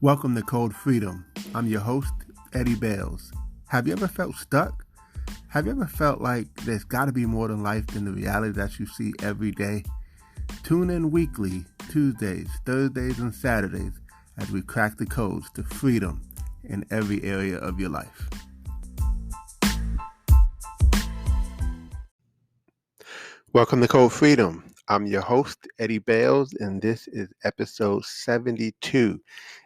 Welcome to Cold Freedom. I'm your host, Eddie Bales. Have you ever felt stuck? Have you ever felt like there's got to be more than life than the reality that you see every day? Tune in weekly, Tuesdays, Thursdays, and Saturdays as we crack the codes to freedom in every area of your life. Welcome to Cold Freedom. I'm your host, Eddie Bales, and this is episode 72.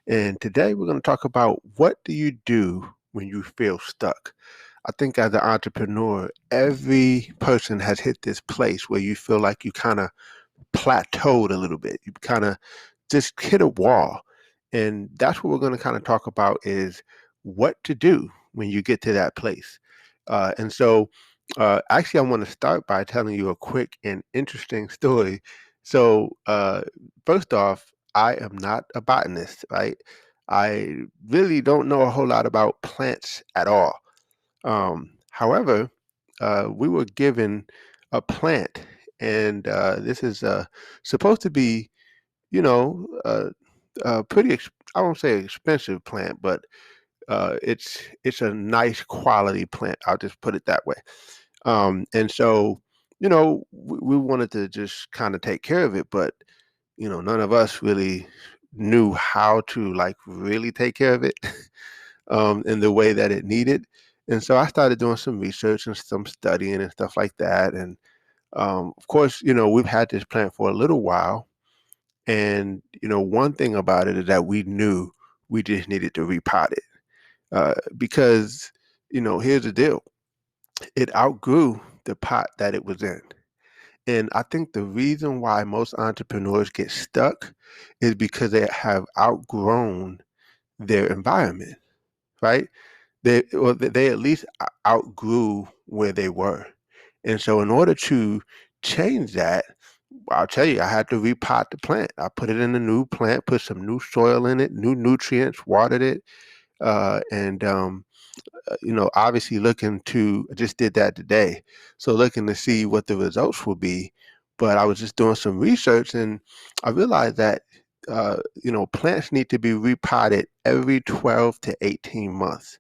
And today we're going to talk about what do you do when you feel stuck? I think as an entrepreneur, every person has hit this place where you feel like you kind of plateaued a little bit. You kind of just hit a wall. And that's what we're going to kind of talk about is what to do when you get to that place. Actually, I want to start by telling you a quick and interesting story. First off, I am not a botanist, right? I really don't know a whole lot about plants at all. However, we were given a plant, and this is supposed to be, you know, I won't say expensive plant, but it's a nice quality plant. I'll just put it that way. And so, we wanted to just kind of take care of it, but none of us really knew how to like really take care of it in the way that it needed. And so I started doing some research and some studying and stuff like that. And of course, we've had this plant for a little while. And one thing about it is that we knew we just needed to repot it because here's the deal: it outgrew the pot that it was in. And I think the reason why most entrepreneurs get stuck is because they have outgrown their environment, right? They at least outgrew where they were. And so in order to change that, I'll tell you, I had to repot the plant. I put it in a new plant, put some new soil in it, new nutrients, watered it, and obviously I just did that today. So looking to see what the results will be. But I was just doing some research and I realized that, plants need to be repotted every 12 to 18 months,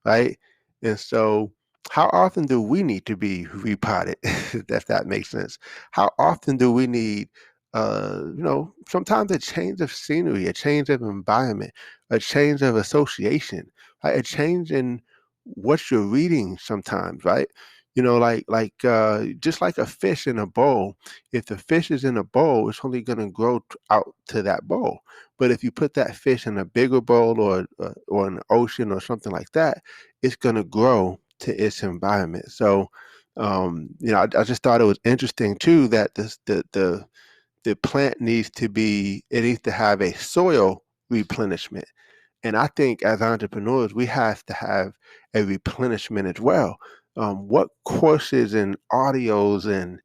right? And so how often do we need to be repotted, if that makes sense? How often do we need, sometimes a change of scenery, a change of environment, a change of association, right? A change in what you're reading sometimes, right? Just like a fish in a bowl. If the fish is in a bowl, it's only going to grow out to that bowl. But if you put that fish in a bigger bowl or an ocean or something like that, it's going to grow to its environment. So, I just thought it was interesting too that the plant needs to have a soil replenishment. And I think as entrepreneurs, we have to have a replenishment as well. What courses and audios and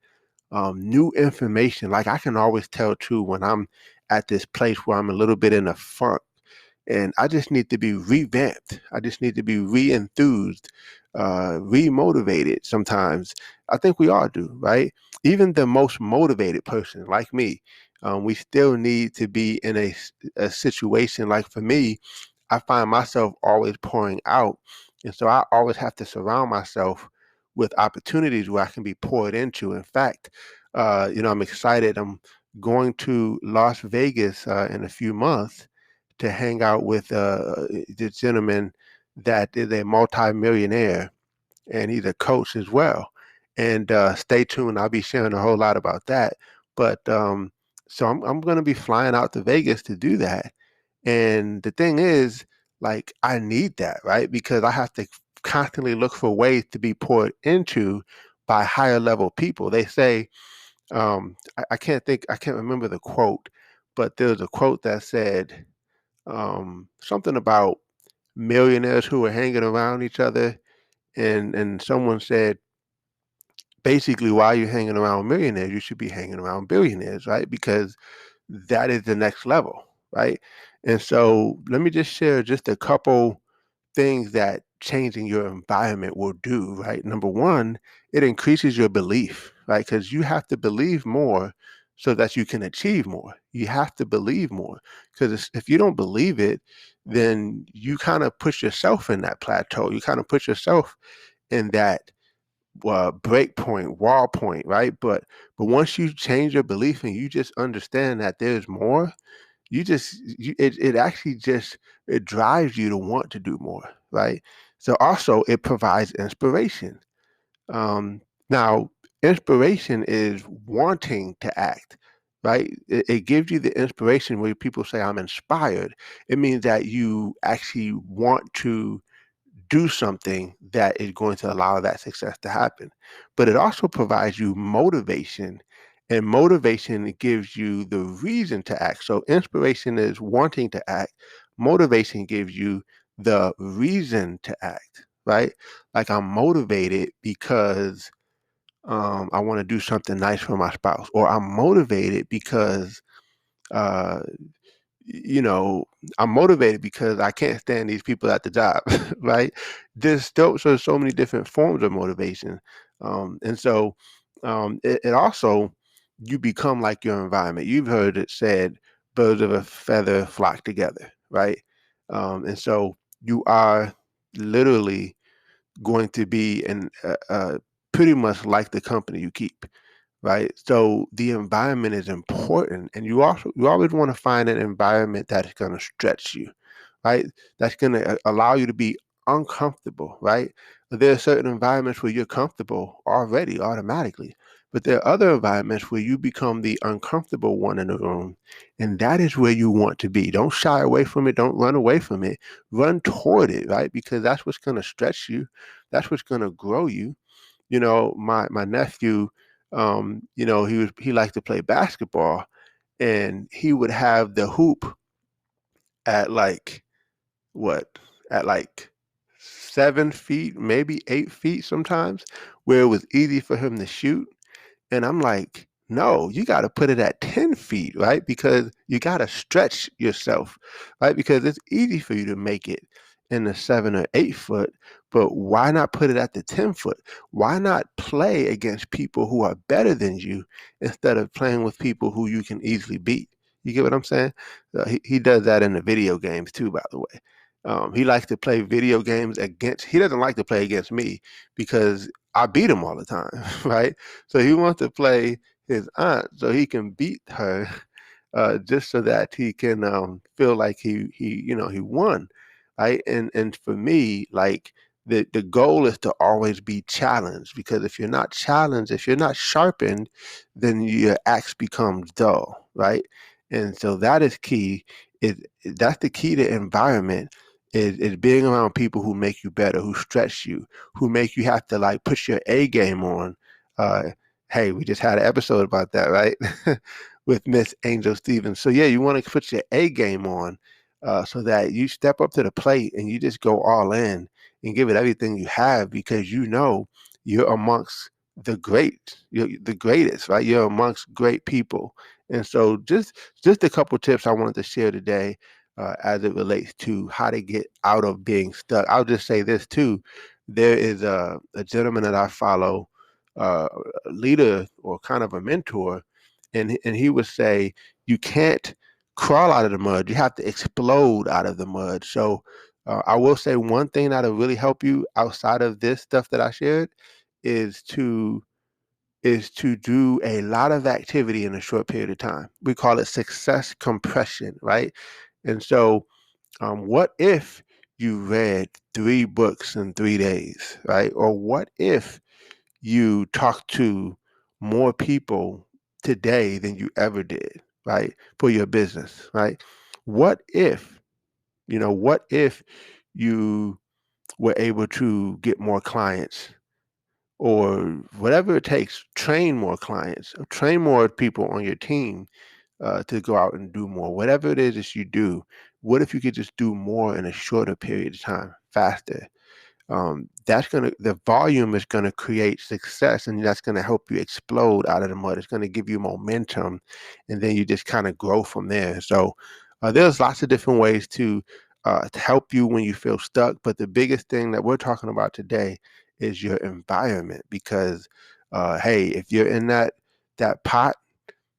new information, like I can always tell too when I'm at this place where I'm a little bit in a funk and I just need to be revamped. I just need to be re-enthused, re-motivated sometimes. I think we all do, right? Even the most motivated person like me, we still need to be in a situation. Like for me, I find myself always pouring out. And so I always have to surround myself with opportunities where I can be poured into. In fact, I'm excited. I'm going to Las Vegas in a few months to hang out with this gentleman that is a multimillionaire, and he's a coach as well. And stay tuned. I'll be sharing a whole lot about that. But so I'm going to be flying out to Vegas to do that. And the thing is, like, I need that, right? Because I have to constantly look for ways to be poured into by higher level people. They say, I can't remember the quote, but there's a quote that said something about millionaires who were hanging around each other. And someone said, basically, why are you hanging around millionaires? You should be hanging around billionaires, right? Because that is the next level, right? And so let me just share just a couple things that changing your environment will do, right? Number one, it increases your belief, right? Because you have to believe more so that you can achieve more. You have to believe more, because if you don't believe it, then you kind of push yourself in that plateau. You kind of put yourself in that break point, wall point, right? But once you change your belief and you just understand that there's more, it actually just it drives you to want to do more, right? So also it provides inspiration. um Now, inspiration is wanting to act, right? It gives you the inspiration where people say I'm inspired. It means that you actually want to do something that is going to allow that success to happen. But it also provides you motivation, and motivation gives you the reason to act. So inspiration is wanting to act, motivation gives you the reason to act, right? Like I'm motivated because I want to do something nice for my spouse, or I'm motivated because uh, you know, I'm motivated because I can't stand these people at the job, right? So many different forms of motivation, and so it also, you become like your environment. You've heard it said, "Birds of a feather flock together," right? And so you are literally going to be pretty much like the company you keep, right? So the environment is important, and you always want to find an environment that is going to stretch you, right? That's going to allow you to be uncomfortable, right? There are certain environments where you're comfortable already automatically, but there are other environments where you become the uncomfortable one in the room, and that is where you want to be. Don't shy away from it. Don't run away from it. Run toward it, right? Because that's what's going to stretch you. That's what's going to grow you. My nephew, he liked to play basketball, and he would have the hoop at like what at like 7 feet, maybe 8 feet sometimes, where it was easy for him to shoot. And I'm like, no, you got to put it at 10 feet, right? Because you got to stretch yourself, right? Because it's easy for you to make it in the 7 or 8 foot, but why not put it at the 10 foot? Why not play against people who are better than you instead of playing with people who you can easily beat? You get what I'm saying? He does that in the video games too, by the way. He likes to play video games he doesn't like to play against me because I beat him all the time, right? So he wants to play his aunt so he can beat her, just so that he can feel like he won, right? And for me, like the goal is to always be challenged, because if you're not challenged, if you're not sharpened, then your axe becomes dull, right? And so that is key. That's the key to environment. Is being around people who make you better, who stretch you, who make you have to like push your A game on. Uh, hey, we just had an episode about that, right? With Miss Angel Stevens. So yeah, you want to put your A game on, so that you step up to the plate and you just go all in and give it everything you have, because you're amongst you're the greatest, right? You're amongst great people. And so just a couple tips I wanted to share today, as it relates to how to get out of being stuck. I'll just say this too. There is a gentleman that I follow, a leader or kind of a mentor, and he would say, you can't crawl out of the mud. You have to explode out of the mud. So I will say one thing that'll really help you outside of this stuff that I shared is to do a lot of activity in a short period of time. We call it success compression, right? And so, what if you read 3 books in 3 days, right? Or what if you talked to more people today than you ever did, right? For your business, right? What if, what if you were able to get more clients, or whatever it takes, train more clients, train more people on your team, to go out and do more. Whatever it is that you do, what if you could just do more in a shorter period of time, faster? The volume is gonna create success, and that's gonna help you explode out of the mud. It's gonna give you momentum, and then you just kind of grow from there. So there's lots of different ways to help you when you feel stuck. But the biggest thing that we're talking about today is your environment, because hey, if you're in that pot,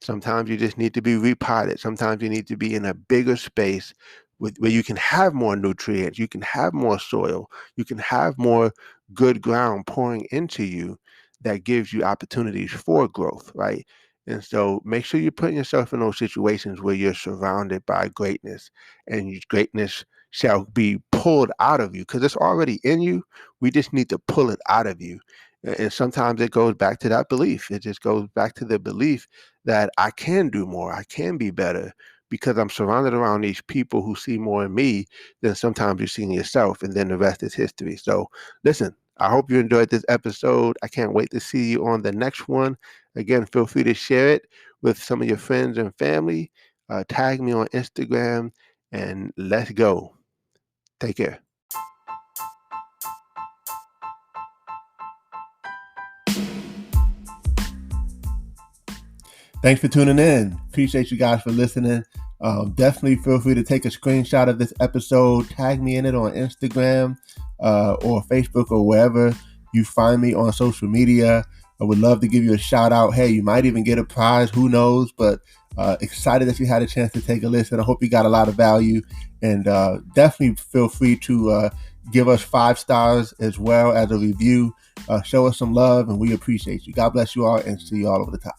Sometimes you just need to be repotted. Sometimes you need to be in a bigger space where you can have more nutrients, you can have more soil, you can have more good ground pouring into you that gives you opportunities for growth, right? And so make sure you're putting yourself in those situations where you're surrounded by greatness, and greatness shall be pulled out of you because it's already in you. We just need to pull it out of you. And sometimes it goes back to that belief. It just goes back to the belief that I can do more, I can be better because I'm surrounded around these people who see more in me than sometimes you see in yourself. And then the rest is history. So listen, I hope you enjoyed this episode. I can't wait to see you on the next one. Again, feel free to share it with some of your friends and family. Tag me on Instagram, and let's go. Take care. Thanks for tuning in. Appreciate you guys for listening. Definitely feel free to take a screenshot of this episode, tag me in it on Instagram or Facebook or wherever you find me on social media. I would love to give you a shout out. Hey, you might even get a prize. Who knows? But excited that you had a chance to take a listen. I hope you got a lot of value. And definitely feel free to give us 5 stars as well as a review. Show us some love, and we appreciate you. God bless you all, and see you all over the top.